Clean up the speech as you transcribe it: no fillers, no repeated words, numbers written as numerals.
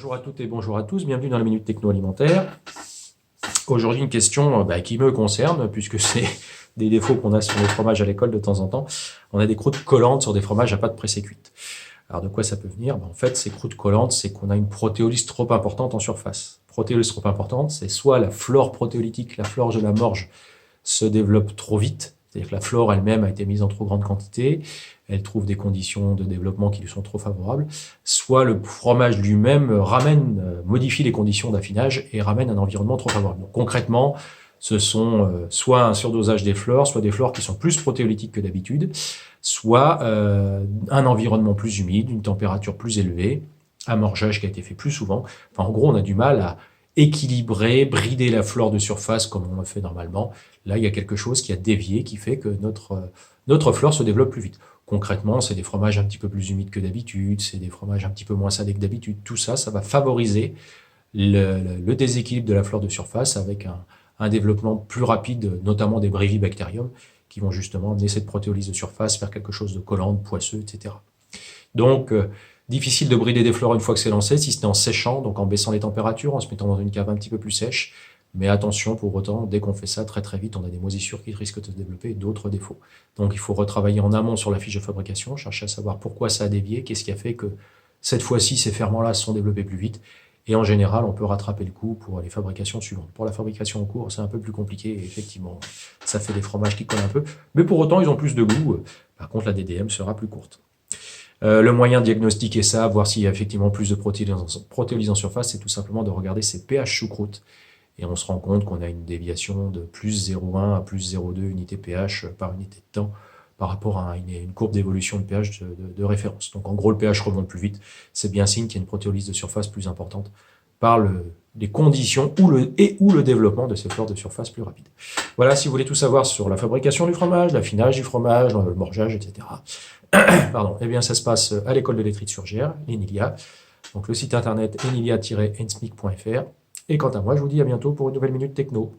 Bonjour à toutes et bonjour à tous, bienvenue dans la Minute Techno Alimentaire. Aujourd'hui, une question qui me concerne, puisque c'est des défauts qu'on a sur les fromages à l'école de temps en temps. On a des croûtes collantes sur des fromages à pâte pressée cuite. Alors de quoi ça peut venir? En fait, ces croûtes collantes, c'est qu'on a une protéolyse trop importante en surface. Protéolyse trop importante, c'est soit la flore protéolytique, la flore de la morge, se développe trop vite, c'est-à-dire que la flore elle-même a été mise en trop grande quantité, elle trouve des conditions de développement qui lui sont trop favorables, soit le fromage lui-même modifie les conditions d'affinage et ramène un environnement trop favorable. Donc concrètement, ce sont soit un surdosage des flores, soit des flores qui sont plus protéolytiques que d'habitude, soit un environnement plus humide, une température plus élevée, un morgeage qui a été fait plus souvent. Enfin, en gros, on a du mal à équilibrer, brider la flore de surface comme on le fait normalement. Là, il y a quelque chose qui a dévié, qui fait que notre flore se développe plus vite. Concrètement, c'est des fromages un petit peu plus humides que d'habitude, c'est des fromages un petit peu moins salés que d'habitude. Tout ça, ça va favoriser le déséquilibre de la flore de surface avec un développement plus rapide, notamment des brevibacterium, qui vont justement amener cette protéolyse de surface vers quelque chose de collant, de poisseux, etc. Donc, difficile de brider des flores une fois que c'est lancé, si ce n'est en séchant, donc en baissant les températures, en se mettant dans une cave un petit peu plus sèche. Mais attention, pour autant, dès qu'on fait ça très très vite, on a des moisissures qui risquent de se développer et d'autres défauts. Donc il faut retravailler en amont sur la fiche de fabrication, chercher à savoir pourquoi ça a dévié, qu'est-ce qui a fait que cette fois-ci ces ferments-là se sont développés plus vite. Et en général, on peut rattraper le coup pour les fabrications suivantes. Pour la fabrication en cours, c'est un peu plus compliqué et effectivement, ça fait des fromages qui collent un peu. Mais pour autant, ils ont plus de goût. Par contre, la DDM sera plus courte. Le moyen de diagnostiquer ça, voir s'il y a effectivement plus de protéolyse en surface, c'est tout simplement de regarder ses pH choucroute. Et on se rend compte qu'on a une déviation de plus 0,1 à plus 0,2 unités pH par unité de temps par rapport à une courbe d'évolution de pH de référence. Donc en gros, le pH remonte plus vite. C'est bien signe qu'il y a une protéolyse de surface plus importante par les conditions ou le développement de ces flores de surface plus rapides. Voilà, si vous voulez tout savoir sur la fabrication du fromage, l'affinage du fromage, le morgeage, etc. Pardon, eh bien ça se passe à l'école de laiterie de Surgères, l'ENILIA. Donc le site internet enilia-ensmic.fr. Et quant à moi, je vous dis à bientôt pour une nouvelle Minute Techno.